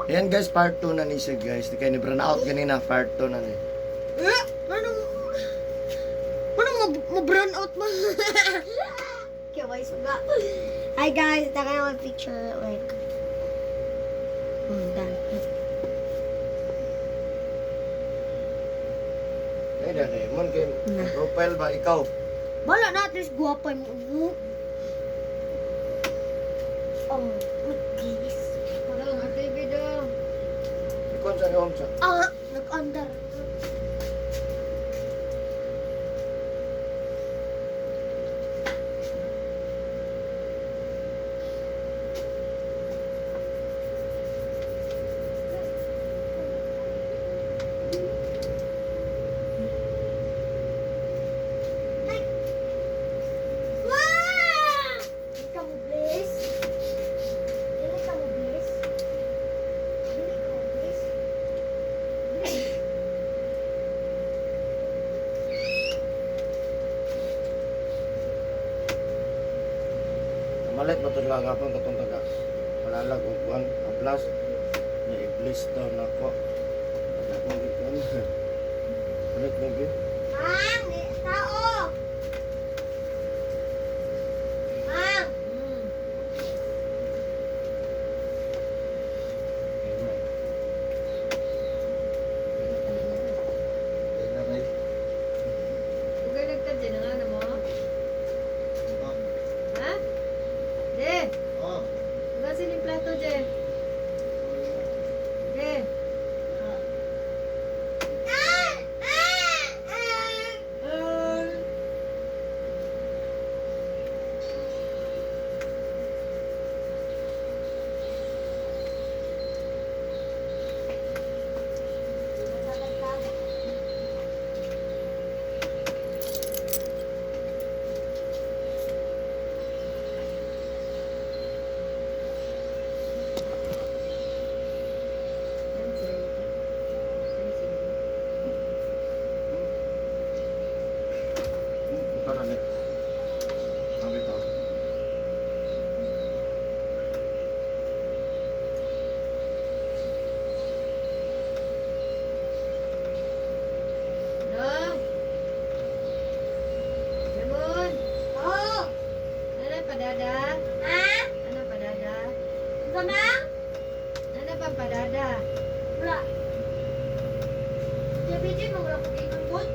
Ayan guys, part 2 na ni siya guys. Di kayo ni burn out ganina, part 2 na ni. Ma-brown out mo. Kaya may suga. Hi guys, ito kayo ang picture. Wait. Done. Ay, dali. Mon kayo, profile ba ikaw? Bala na, at least guwapa mo. Oh, please. Hello, Ate Bido. Ikon sa iyong sa. Nag-under. Malit ba ito lang kapag katong taga malalag o kuhan, aplas. Na i-bliss daw na ko. Taga kong ikuhan. Malit mo ba? Mang! Tao! Mang! Ugay nagtadya na nga na mo? Ha? Je! Ugasin yung plato, Je. Je! Ano sila dito? Ano sila dito? Ito na ni. Ang ito. Ano? Lemon! Oh! Ano padada? Ha? Ano padada? Gamang? Ano pa padada? Wala. Jadi mo wala ko gingon good.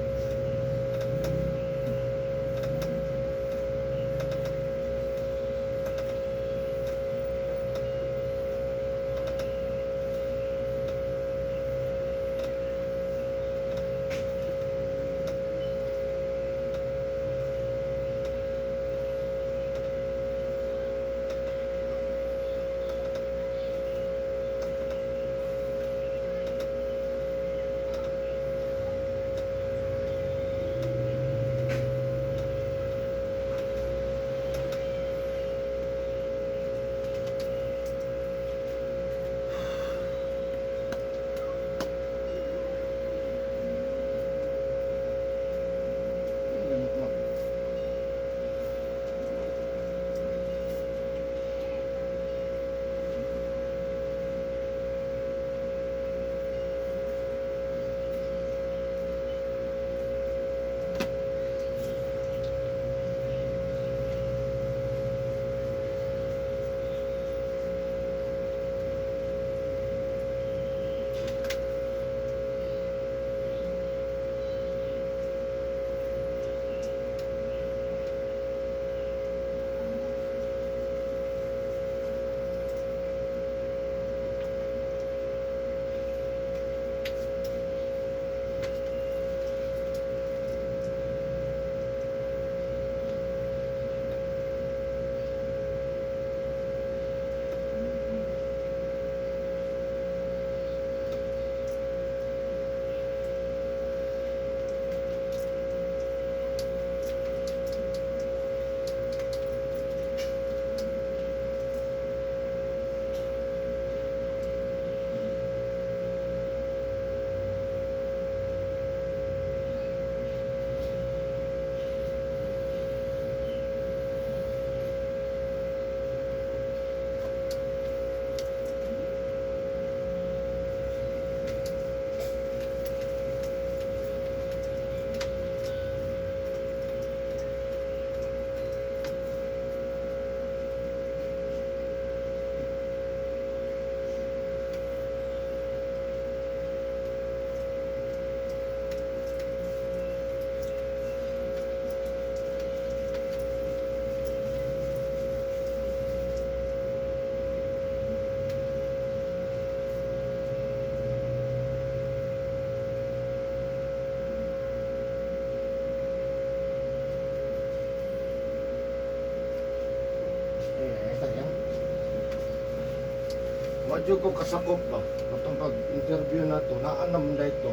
Wadyo ko kasakop ba? Katong pag-interview na to, naan naman na ito.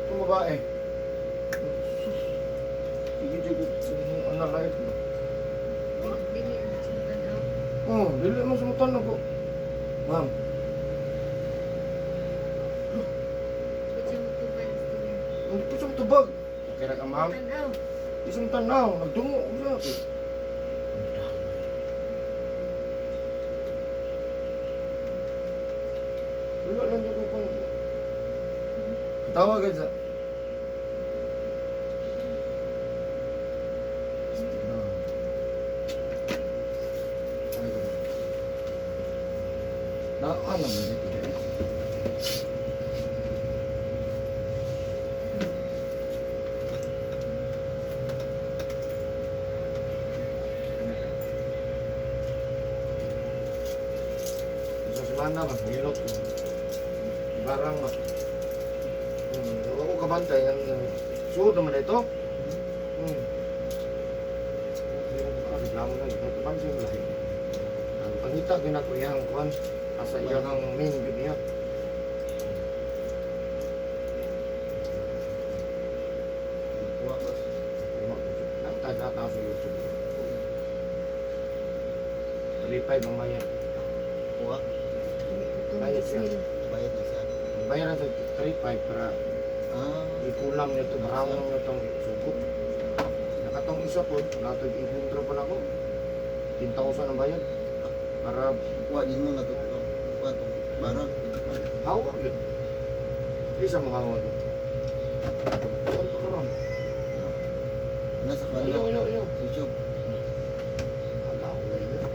Itong babae. Hindi ko analyze ba? Dili ang sundan daw. Oh, dili mo sumutan na ko. Ma'am, Kutsa mo tuban sa tingin. hindi ko siyang tubag. Kaya ka ma'am, Tanaw. isang tanaw, nagdungo ko siya. Wala lang yung kung tawag ka sa... Ano mo dito guys? Sa semana ba, hilot ko. Barang ba. Ako kabantay yan. Suod naman ito. Reklamo na ito. Ito bang siyang lahi. Ang pangita ginakuyang kuhan. Asa iya ng main yun niya. Kuha ba? Nagtagata sa YouTube. Talipay bang mayan. Kuha. Bayad siya. Bayad na siya. Ang bayaran sa 3.5 para Ah, ikulang nyo ito, maramang nyo itong sugot. Nakatong isa po, natag i-intro pa na ako. 10,000 ang bayad. Para kuha din mo na ito. Kuha ito. Barang. hawak yun. Isa mo hawak yun. Saan pa karon? Nasa Ayaw, kanila. ayaw, ayaw. YouTube. Alaw na yun.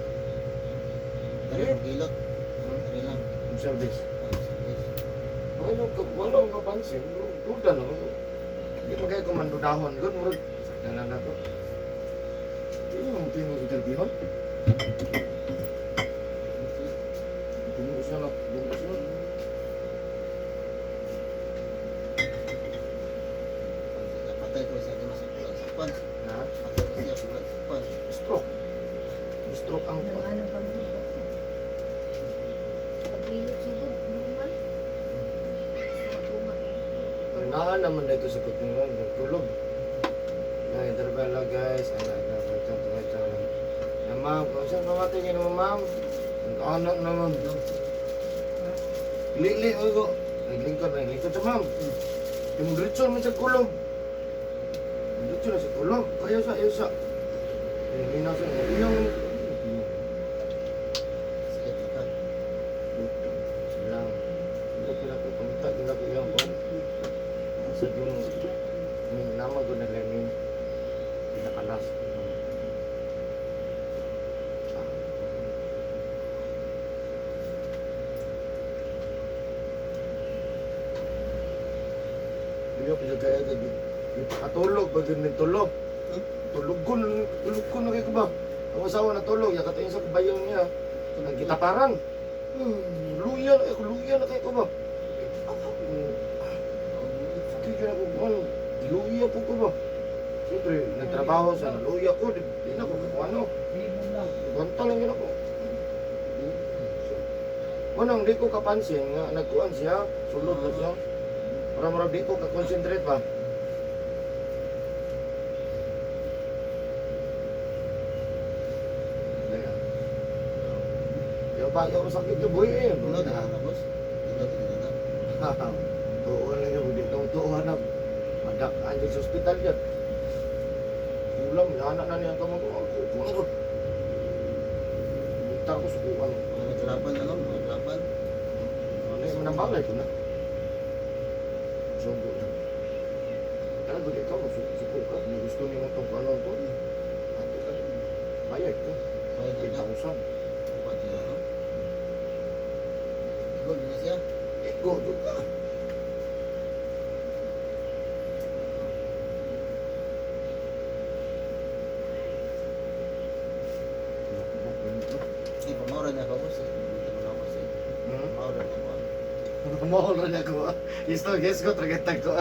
Dari ang kilot. Dari lang. Yung service. Ah, service. Walang kapansin. Duda no. Hindi mo kayo kumandudahon. Good, murag. Sakdanan na to. Hindi mo pinag-interviewon. Bungos na lang. Bungos na lang. Patay ko siya din sa kuha. Sa kwan. Ha? Patay ko siya kuha. Sa kwan. Stroke. Stroke ang Ano pa mo? Pagbilot sugod, normal. Sa tuma. Naan naman dito sa kutingan. Nagtulog. Intervalo guys. Ang na ma'am, kung saan pamatay niyo naman ma'am? Ang anak naman. Lili mo ko. Naglingkod sa ma'am. Yung diretso naman sa kulog. Diretso na sa kulog. Ayaw sa. Hinaw sa iyong. Sakit na ka. Silang. Hindi ko pumunta. Hindi ko iyong ko. Sa yung nama ko na lemin. Pinakalas. Hindi ko pinagkaya kaya ipakatulog pag ganun tulog. Tulog ko na kayo ba? Ang asawa na tulog, yakatayin sa kabayaw niya. Nagkitaparan. Luya na kayo ba? Sige ka na ko, luya po ko ba? Siyempre, nagtrabaho sa luya ko, di na ko ano. Banta lang yun ako. Manang di ko kapansin nga nagkuhan siya, sulod na siya. Para di ko ka-concentrate ba? Yung sakit yung buhay eh. Tulad na na boss. Tulad na na. Tuuan lang yung hindi kang tuuan na madakaan dyan sa hospital dyan. Ulam, anak na niya kamag ko. Bitar ko sukuan. Mga naglaban na lang. Mga naglaban. Ano yung manambalay ko na. Sunggo na. Kaya ba ikaw, sukukan. May gusto niyo itong kanon to. Ato ka. Bayad ka. Bayad na ka. 8,000. Kuha niya no. Good na siya. Go, doon ka. Hindi pa maura niya ka boss. Hindi mo na boss eh. Maura niya ko. Mahal rin ako. Gusto, guess ko, tragetag ko.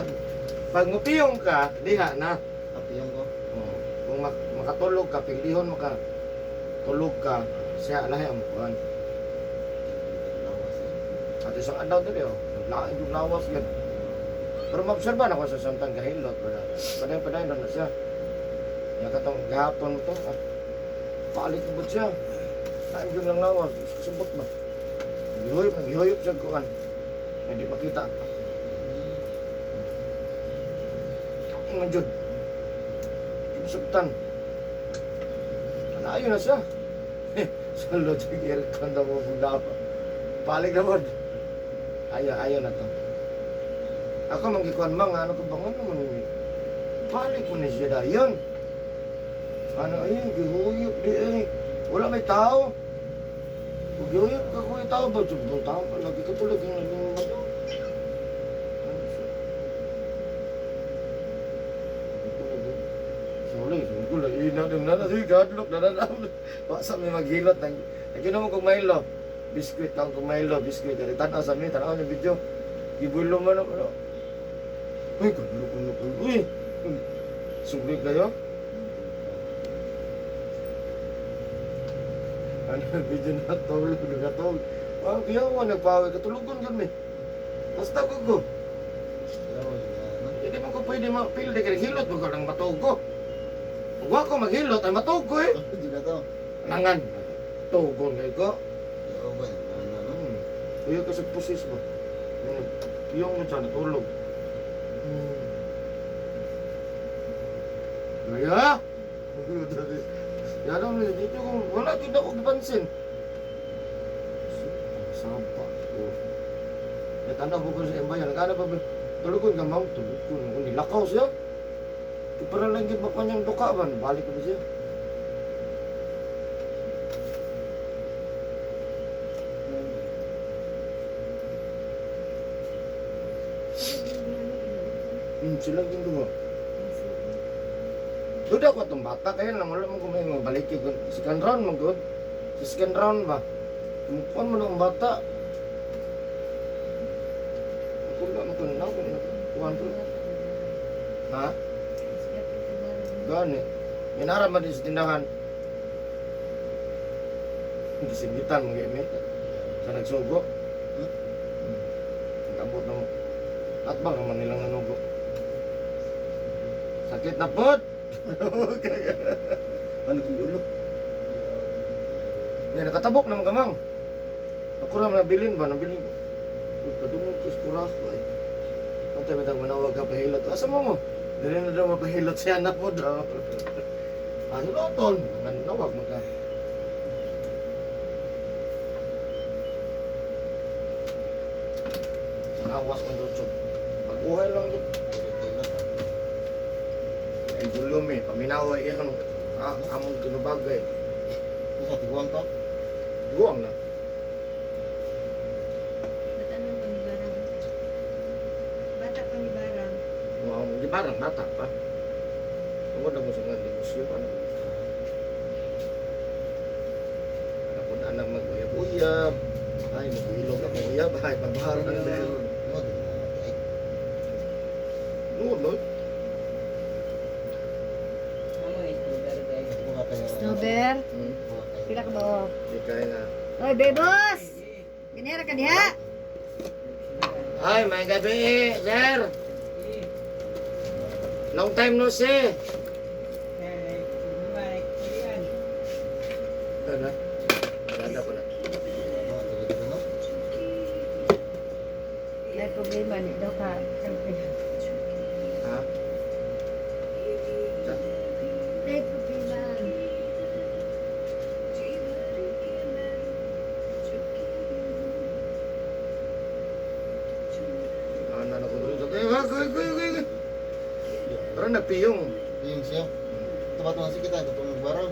Pag mupiyong ka, diha na. Apiyong ko. Kung makatulog ka, piglihon mo ka, tulog ka, siya lahi ang mukuhan. At isang adlaw dili oh. Lain yung lawas yan. Pero maobserba na ko sa samtang kahilot. Paday na siya. Yan katong gahapon mo to. Balik mo siya. Lain yung lang lawas. Subot ba? Gihoyop siya kuhan. Hindi makita. Ang jud. Subtan. Alayo na siya. Sa logic aircon daw mo bulapa. Balik naman. Ayaw na to. Ako manggikuan mang, ano ko bangon naman yun. Balik mo na siya dayon. Ano ay, gihuyop di eh. Wala may tao. Kung gihuyop ka kung may tao ba? Subong tao pa lagi ka tulad yung naging bato. Ano siya? Sorry, sungkul lagi inadang na sige, gadlok na nanam. Basta may maghilot. Lagi naman kung Milo. Biskuit lang kung Milo, biskuit. Dari tanaw sa amin, tanaw ng video. Gibulo man ako. Uy, gadlok. Uy, sungkul kayo? Ano yung video na tulog, nagatog. Ang kiyawa, nagpawi, katulugon kami. Basta ko. Hindi mo ko pwede mapil, di ka hilot mo ka lang matog ko. Huwag ako maghilot, ay matog ko eh. Hindi na to. Langan, tugon kayo ko. Oo ba? Ano? Kaya ka sa pusis ba? Iyong mo dyan, natulog. Kaya? Yan ang dito kung wala tidak ko gipansin. Sampa ko. Natanda ko sa embayan, nagana pa tulugon ka mount, tulugon. Kung nilakaw siya, para lang gid mapanyang duka ba, balik ko siya. Sila ginduha. Duda ko itong bata, kaya lang wala mo kumain mo balikin ko. Second round mo good. Sa second round ba? Tumukuan mo ng bata. Ako lang mo kunaw ko na. Kuhan ko. Ha? Gani. Minara man din sa tindahan. Gisingitan mo gamit. Sa nagsugo. Tabot na mo. At ba naman nilang nanugo? Sakit na pot! Ano kong ulo? Yan, nakatabok naman kamang. Ako naman nabilin ba? Nabilin ko. Kadungog ko sa kurako eh. Ang tayo matang manawag ka pahilot. Asa mo mo? Dili na daw mapahilot siya na po daw. Ano lotol? Nawag mo ka. Nawas mo doon. Pag-uhay lang doon. Ay gulom eh, paminaway yan. Among kinubagay. Ano sa tiguang to? Guwang na. Natanong pa ni Barang. Bata pa ni Barang. Wow, di parang bata pa. Tungkol na mo sa mga negosyo. Ano po na anak mag-uyab-uyab. Ay, mag-ilog ako uyab. Ay, pabaharan na meron. Lulot. Snowbear. Pila ka ba? Di kaya nga. Oy, bebos! Ganera ka diha. Ay, may gabi, sir. Long time no see. Ano? Ganda ko na. May problema ni daw ka. Ha? May problema. Ano na ko doon sa kaya. Pero nagpiyong. Yung siya. Tapat mo sakit ay katong nagbarang.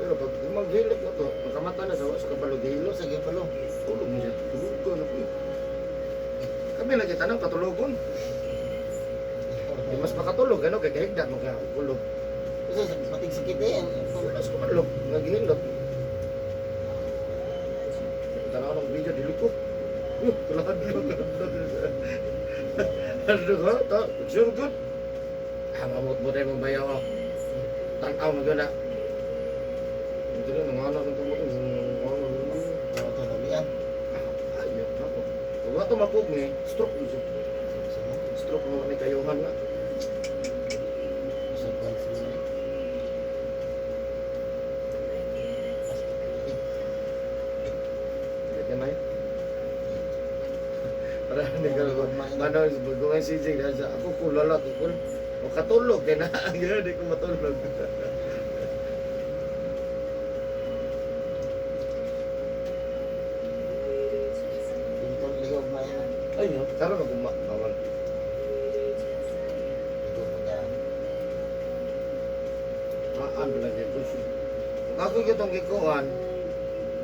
Pero pag maghilot na to, makamata na sa kapalog-hilot. Sa gipalo. Tulog mo siya. Tulog ko na po. Kami lagi tanong katulugon. Di mas makatulog, ano, kaya kahigdat magkakulog. Kasi mating sakit eh. Tulas ko malog, naghihilot. Tanaw ng video, dili ko. Kulad ko. Ano ko, to, sure good. Mamut mo tayo mong bayaw ako. Tanaw mo gana. Ito na, nanganak ng tumutong. Ano to nabiyan? Ay, to mapug ni stroke yun siya. Sama. Stroke mo ni kayuhan na. Sa pansin na. Kaya may. Para hindi ka mano gawin si Jing sa ako kulala ko kul. O katulog kay na di ko matulog. Pintol lihog na yun. Ay, karon ako bawal. Lihog na ka. Maan lang yan ko. Kung ako kitong gikuhan,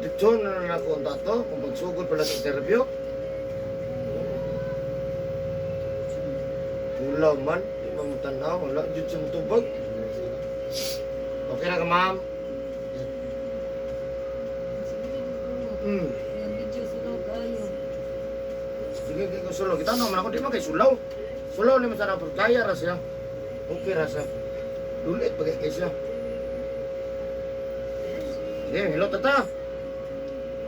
dito na ako ang tato, kung pagsugod pala sa interview. Ulaw man, di man mo tanaw, wala dito sa mutubag. Okay na ka ma'am? Sige, dito. Hmm. Yung video sulog kayo. Sige, hindi ko sulaw. Kita naman ako, di man kay sulaw. Sulaw ni masarap, kaya ra siya. Okay ra siya. Lulit pa kay siya. Sige, hello tata.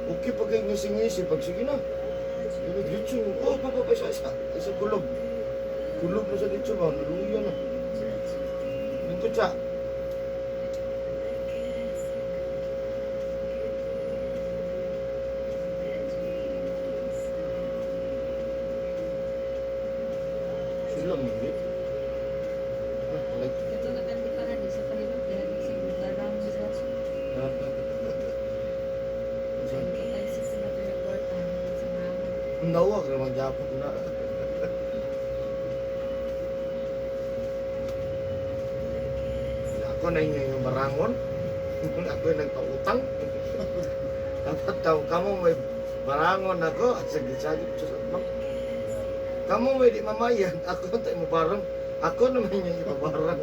Okay pa kay ngisi-ngisi, pag sige na. Pero dito, oh, pa isa. Isa kulog. Kulog na sa dito ba? Naluya na. Dito siya. Sila minit. Like, Ito nakandi pa rin sa panilog. Kaya kasi darang sa patay sa sila report sa mama. nawag naman Japon na. Ako na yung barangon. Ako yung nagpautang. Dapat daw, kamu may barangon ako. At sagit-sagit sa sabang. Kamu may di mamayan. Ako tayo mo barang. Ako naman yung ipabarang.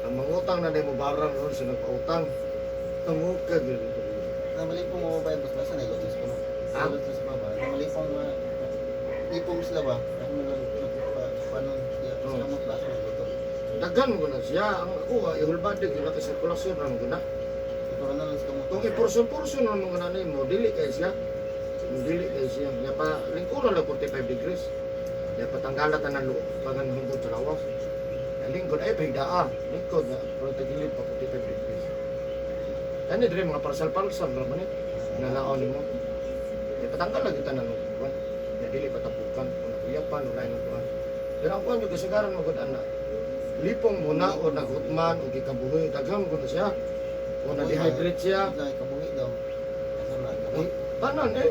Ang mangutang na mo barang noon sa nagpautang. Tangukag yun. Namali po mo ba yung basbasan ay lotus ko no? Ha? Sa lotus pa ba? Namali pong ipong sila ba? Ako mo lang paano Oo. sa kamot baso ng lotus. Dagan mo na siya. Ang ako, ihulbadig yun na sirkulasyon na mo na. Ito na lang sa kamot. Kung i-portion-portion na mga nanay mo, dili kayo siya. Dili kayo siya. Kaya pa, lingkuro lang 45 degrees. Kaya patanggalat na ng loob, pangan hungkod sa lawas. Kaya lingkod ay pahigdaa. Lingkod na, pero tagilid pa 45 degrees. Ano din mga parsal-parsal naman eh. Nanaon mo. Kaya patanggal lang kita ng loob. Kaya dili patapukan. Kung nakuyapan, wala yung tuhan. Pero ang kuhan yung kasagaran mo gud ana. Lipong muna o nagutman o gikabuhi. Daghang ko na siya. O na-dehydrate siya. Ito ay kabuhi daw. Kasi na Eh, kamot. tanan eh.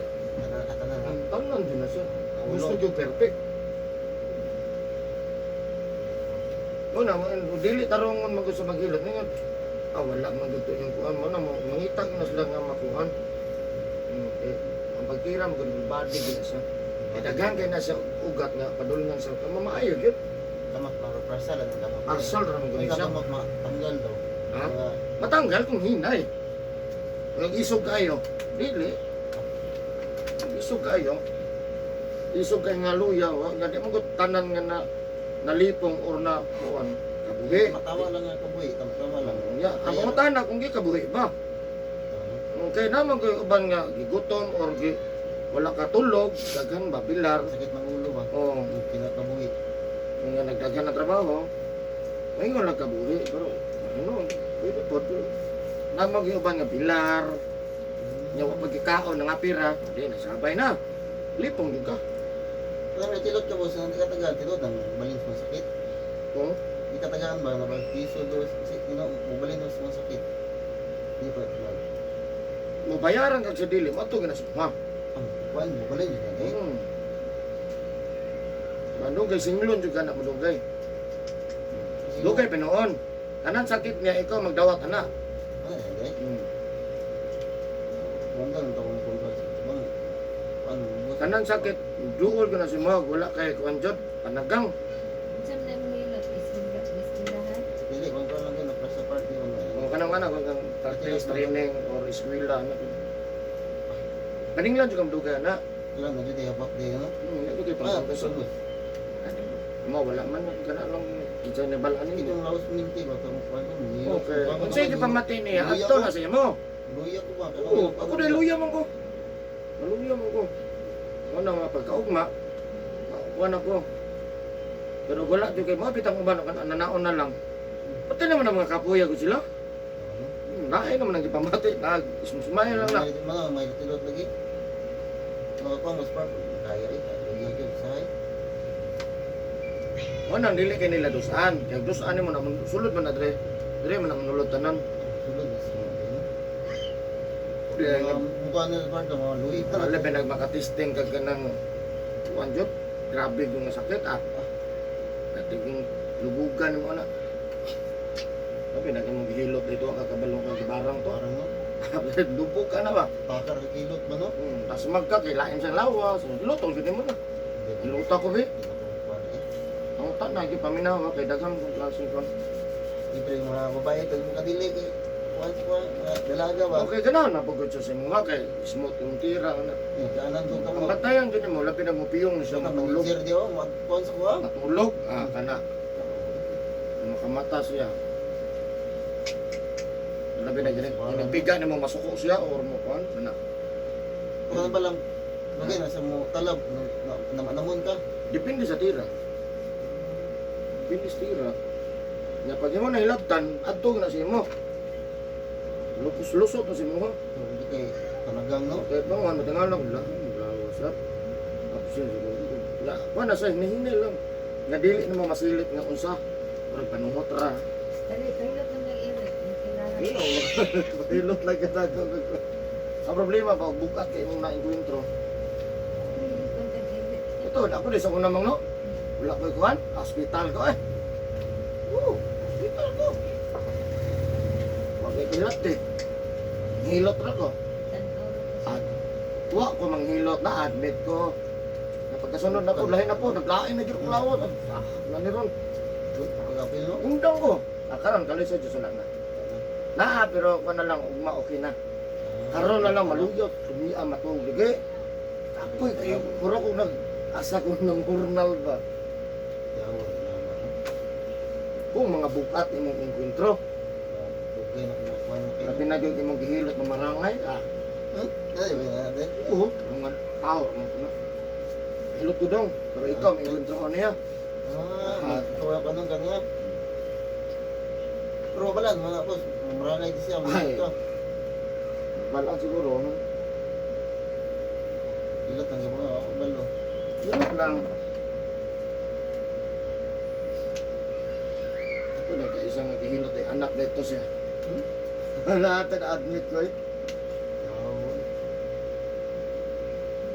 Atanan ha. Ang tanan din na siya. Gusto nyo perfect. Muna, dili tarongon man gusto maghilot. Ngayon, wala man dito yung kuhan. Muna, mangitag na sila nga makuhan. Ang pagkira, mag-body din na siya. Eh, daghan kayo na siya ugat nga, padulungan sa mamaayag yun. Kamot para parsal ang kamot. Parsal ra man Kung gani siya. kamot matanggal daw. Ha? Mga Matanggal kung hinay. Nag-isog kayo. Dili. Isog kayo. Isog kayo nga luya. Nga di mo ko tanan nga na nalipong or na kuhan. Kabuhi. matawa lang nga kabuhi. Tama lang. Ya, ang mga tanan kung di kabuhi ba? Okay naman ko uban nga gigutom or wala katulog, daghan ba bilar. Sakit ng ulo ba? O Kinakabuhi. nga nagdaghan na trabaho. Ngayon lang kabuhi pero ano, pwede po. Naman yung uban nga bilar. Nya wa pagkikaon nga pira, di nasabay na. Lipong jud ka. Kung may tilot ka boss, hindi ka tagaan tilot ang balins mo sakit. Oh, Hindi ka tagaan ba na ba piso dos, mubalin mo sa sakit. Hindi pa ba? mabayaran kag sa dili, mato gina ha. Ang kuan mubalin yun eh. Madugay singlon jud kana madugay. Kasi Dugay pinoon. Kanan sakit niya ikaw magdawat ana. eh. Hmm. Wanda nang tawag ko ba? Bang ano mo? Kanan sakit, duol ko na si Mag, wala kay kuanjod, panagang. Diyan na yung milot. Bismillahan. Dili kung lang din na press party mo. O kanang ana kung practice training or eskwela na. Kaning lang jud kam dugay na. Wala na dito habak din no. Dugay Ah, pa so sa good. mo wala man kana lang kinsa na balaan Ito ninyo. yung laos minti ba to kuan mo. Okay. Kung sige pa matini, adto na sa imo. Luya ko ba? Oo, ako na luya man ko. Maluyam ako. Ano nga pagkaugma, makukuha na ko. Pero wala dyan kayo, mapitang uban, nanaon na lang. Pati naman ang mga kapuya ko sila. Naay naman ang ipamati, nag-ismusumaya lang na. May tilot lagi. Ano ako ang mas park? Kaya eh, kaya yun sahay. Ano, dili kay nila dusaan. Kaya dusaan mo na, sulod mo na dre. Dre mo na manulod tanan. Sulod na siya. Kaya Mukha na park mga luwi. alam ba nagmakatesting kag kanang kuan jud. Grabe yung sakit ah. Katiging lubugan mo na. Sabi na mong gihilot dito ang kakabalong kang gibarang to. Parang no? Lubog ka na ba? Pakar kilot ba no? Tapos magkakilain sa lawas. Lutong gini mo na. Iluta ko ba? Ang utak na, paminawa kay dagang kong klase ko. Siyempre yung mga babae, pag mga kadili, kuhan ko, mga dalaga ba? Okay, ganahan na pagod siya sa mga kay smooth yung tira. Yung kaanan doon ka mo. Ang batayan gini mo, labi na mupiyong siya matulog. Sir, di o, kuhan sa kuha. Matulog? Ah, kana. Makamata siya. Labi na gini. Nagbiga na mo masuko siya or mo kuhan. Kana. Kung ba lang, bagay na sa mo talab, namon ka. Depende sa tira. Depende sa tira. Nga pag mo nahilabtan, adtog na siya mo. Lusot na siya mo. Hindi kay tanagang no? Kahit bang ano, tingal lang, lawas up. Absent siguro. Ya, wala sa hinihinay lang. Nga dili na mo masilit nga unsa. Pero panungot ra. Dali, pilot ng nag-irit. Yung kilala. Ino, hilot lang ka na. Ang problema pag bukat kay mong na-encuentro. Pilot ng nag-irit. Ito, ako din sa unang no. Wala ko ikuhan, hospital ko eh. Hospital ko. Wag kay kilat eh. Hilot ra ko. At wa ko manghilot na admit ko. Napagkasunod na ko, lahi na po, naglain na dyan ko lawat. Ah, naniron. Pag-apil no? Undang ko. Karon kali sa Diyos na. Naa, pero ko na lang, ugma okay na. Karon na lang maluyot, sumiya matong ligi. Apoy kayo, puro ko asa ko ng hurnal ba. Yawa, naman. Kung mga bukat imong enkwentro, Okay na kumakuha na kayo. labi na yung imong gihilot na marangay, ah, Ay, ba natin? oo, mga tao, mga kuna. Hilot ko dong, pero ikaw, may enkwentro ko niya. Kuha ka nung kanya. Pero balan, mga boss, marangay di siya, mga Ay. ito. Balaan siguro, no? Ilat ang mga balo. Hilot lang. Ako na, kaisang gihilot ay anak dito siya. Lahat na admit ko eh. Yawa.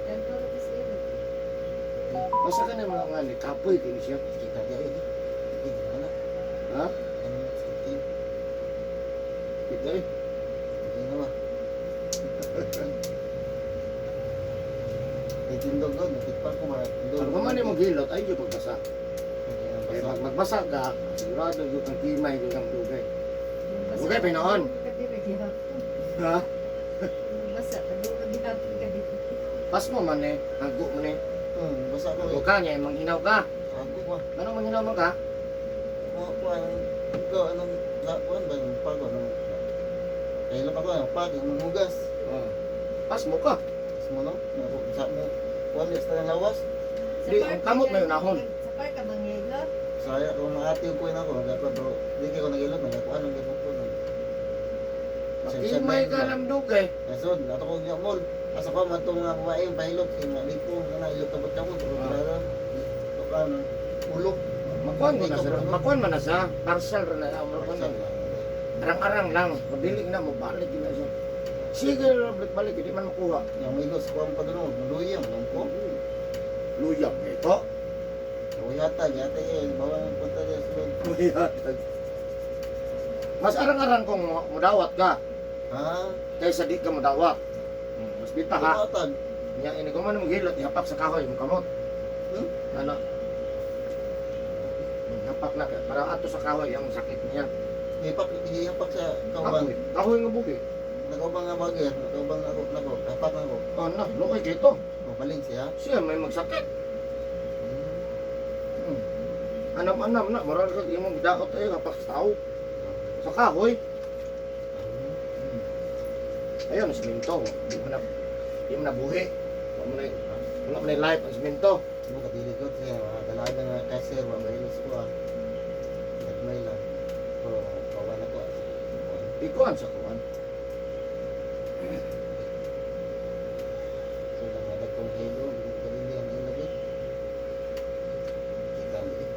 Tantoro kasi irit. Basta ka na mga nga ni kapoy kayo siya. Kita dia ini. Ini mana? Ha? Ano sakit? Kita eh. Ini nama. Tindog doon, nakitpan ko mga tindog. Pag man yung maghilot, ay yung pagbasa. Kaya pag magbasa ka, sigurado yung kang kimay, yung kang dugay. Dugay, pinoon. Ha? Basa, kaduro gihapon ka dito. Pas mo man eh, hago mo eh. Basa ko Hago eh. ka niya, manghinaw ka. Ako ba? Ano manghinaw mo ka? Kuha ikaw anong lakuan ba ng pago ng kailan ako ng pag yung hugas. Oh. Pas mo ka. Mas mo no? Ako sa mo. Kuha mi sa lawas. Di, ang kamot na yun ahon. Sa park ka bang ngilot? Saya ko maati ko na ako dapat bro. Di kay ko nagilot nagakuan ng gapon ko. Makimay ka ng dugay. Nasod, ato ko niya mall. Asa pa man itong mga babae, pahilot, lipo, na ilot na ba't ako, pero talaga, ito ka, ulok. Makuan mo na sa, makuan mo na sa, parcel rin na, makuan na. Arang-arang lang, mabilig na, mabalik yun na siya. Sige, balik-balik, hindi man makuha. Yung may ilos ko ang padulong, maluyang, alam ko. Luyang, ito. Uyata, yata eh, bawang punta niya sulod. Luyatag. Mas arang-arang kung mudawat ka, Ha? kaysa di ka mudawat. Mas bita ha. Uyatag. Nya ini ko man maghilot, ihapak sa kahoy yung kamot. Ano? Ihapak na para ato sa kahoy ang sakit niya. Ihapak sa kauban. Kahoy nga bugi. Nakaubang nga bagay, nakaubang ako, dapat na ako. Oh na, lukay dito. Mabaling siya. Siya may magsakit. Anam-anam na, maral ka imong daot ay hapak sa tao. Sa kahoy. Ayun, siminto. Di mo na buhi. Wala mo na life ang simento. Ano katili ko siya, mga dalaga nga kasir, mga ilos ko ah. Nagmay lang. Pero kawan ako. Ikuan sa kuan. So namalag kong hilo, hindi ang ilagay. Kita mo eh.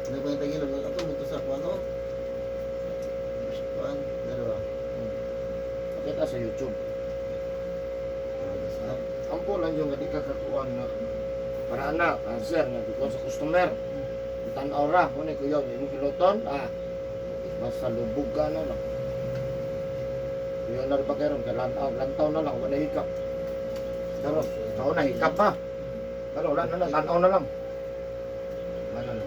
Ano ba yung tagilog? Ako mo sa kuwan o? Kuwan, dalawa. Pakita sa YouTube. Ang lang yung hindi ka kakuan na para anak, cancer nga dito sa customer. Tanaw ra, kung ko yun, yung kiloton, basta lubog ka na lang. Yun na rin pa kayo, lantaw na lang, wala hikap. Pero, tao na hikap pa. Pero wala na, tanaw na lang. Wala na.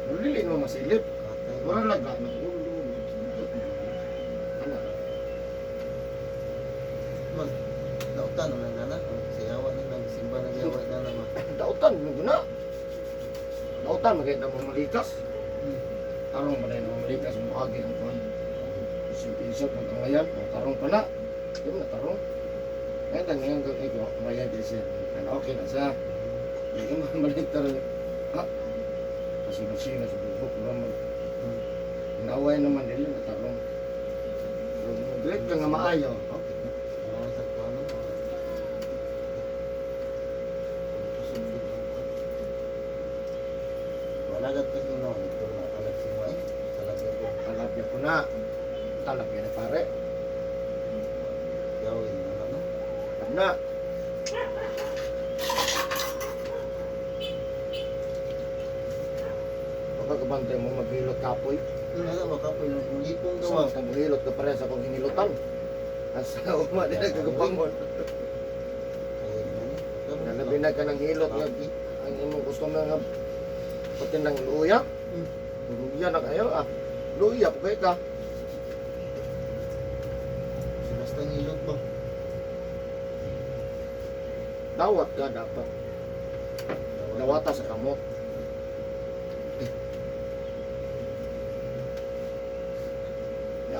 Nulili mo masilip. Wala lang ka. Ano? Mag, dautan naman na na. Siyawa na lang, simba na yawa na naman. Dautan, guna. Dautan, magkita mo malikas. Tarong pa rin mo malikas, mahagi ang kuhan. Isip-isip ng tangayan, tarong pa na. Di mo na tarong. Ngayon, tangayan kang ikaw, mayan din siya. Okay na siya. Hindi mo malik tarong. Ha? Kasi masina sa bubok naman. Naway naman nila na tarong. Pero mag-direct ka nga maayaw. Okay na. Ano sa kuwan o? Walagat kasi no, ito na alat si Mai. Talagyan ko. Talapya ko na. Talapya na pare. Gawin na ano? Tap na. Pagkakabantay mo maghilot kapoy. Ano ba kapoy ng mulipong So, gawa? kung hilot ka pa rin sa kong hinilutan. Asa uma din nagkakapangon. Ayun na ni. Nalabinag ka ng hilot nga ang imong gusto na nga pati ng luya. Luya na kayo Luya po kayo ka. Basta ngilot ba? Dawat ka dapat. Dawata sa kamot.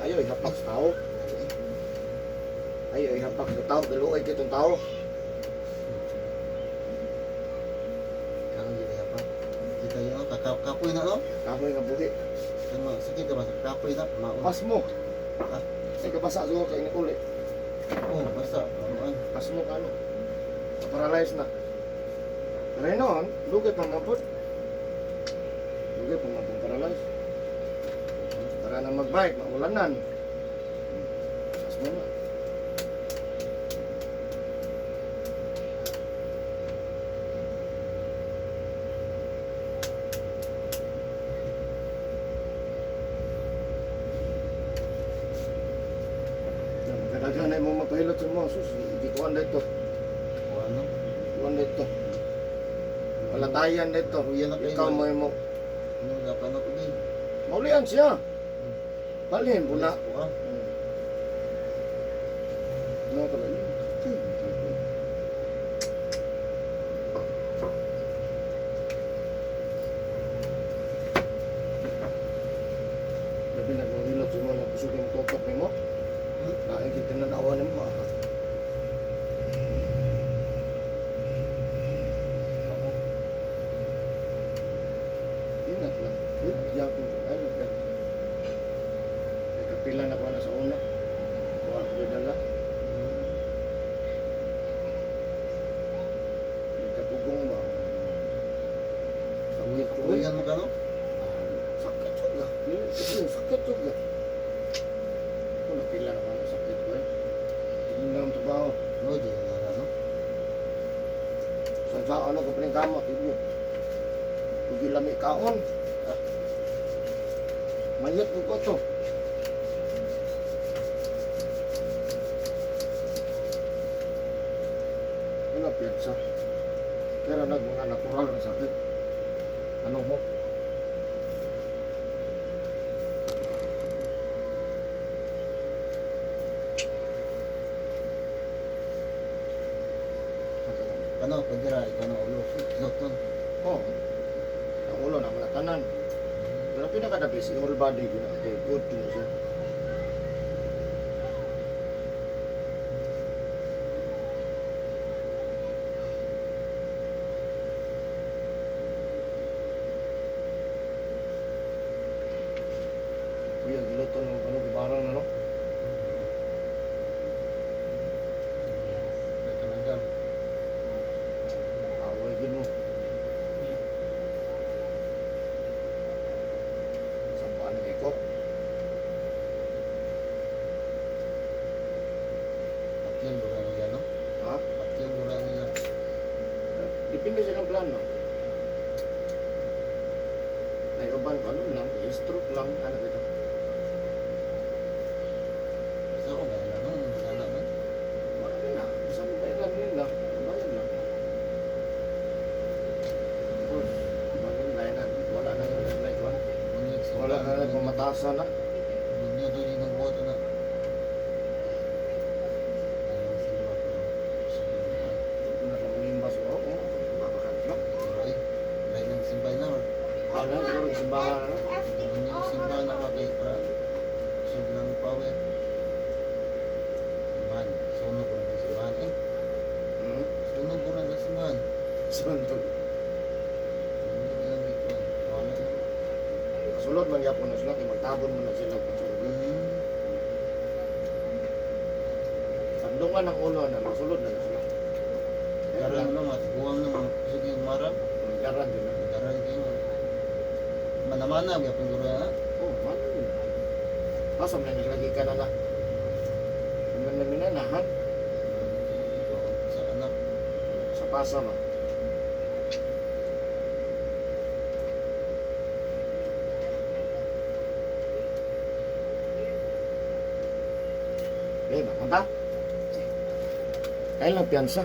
Ayaw ihapak sa tao. Ayaw ihapak sa tao. Galuay kitong tao. Ano yun na pa? Kita yun, kapoy na no? Kamoy nga buhi. Ano, sakit ka ba? Kapoy na, maun. Pas mo. Ha? Ay kabasa sa ka ini uli. Oh, basta. Ano? Pas mo ka ano. Paralyze na. Pero noon, lugay pang mabot. Lugay pang mabot paralyze. Para na mag-bike, maulanan. Pas mo na. Magkakagana mo magpahilot sa mga sus. Gituan na ito. Ano? Gituan na ito. Palatayan na ito. Yan na kayo. Ikaw mo. Ano, gapan ako din. Maulian siya. Balhin, buna. Ah, Ano pala yun? Labi nag-hilot sa mga kusugin mo tukap mo. Dahil kita na nawa mo. ako. Ingat lang. Diyan ko. Ay, nagkat. Nagkapila na ko na sa una. Wala ko dala. Nagkapugong ba? Sawit ko. Uwihan mo ka no? Sakit juga. Sakit juga. Kung napila na ko na sakit ko eh. Hindi na ang trabaho. No, di na no? Sa ano ko pa rin kamot. Hindi lami kaon. Mayat ko to. Wala piyansa. Pero mga natural na sakit. Ano mo? Ano, pagdira, ikaw na ulo. Doktor. Oo. Ang ulo na malatanan. Pero pinakadabis, yung whole body, good to siya. Patyon ko nila, no? Ha? Patyon ko nila. Depende silang plano. May uban ko, ano lang, stroke lang, ano kita. So, kung kaya lang, no? Masala man. Wala na, isang bayan yun lang, bayan lang. Tapos, bagay na, wala na yung red light one. Bunyag simbahan. Wala na rin pumatasan na. Bunyag doon yung nagbuhat na. Ayun, simba ko. Simbahan. Kung nakamalimba siya, oo, mabakan lang. Pero eh, dahil ng simbahan na, or Wala, siguro simbahan na. bunyag yung simbahan na kay para sobrang power. Simbahan. Sunog ko na ng simbahan. Eh, Hmm? sunog ko na ng simbahan. Santo. Sunog lang dito. Wala na. Sulod man yapon na sila, kaya magtabon mo na sila. Sandungan ng ulo na, masulod na sila. Karan na matiguang na mga kusog yung marap. Garan din na. Karan kayo. Mana-mana, biya pang guru na. Oh, mana yun. Pasok na naglagi ka na na. Naman na minanahan Sa anak. sa pasa ba. Eh, makanta. Kailan piyansa?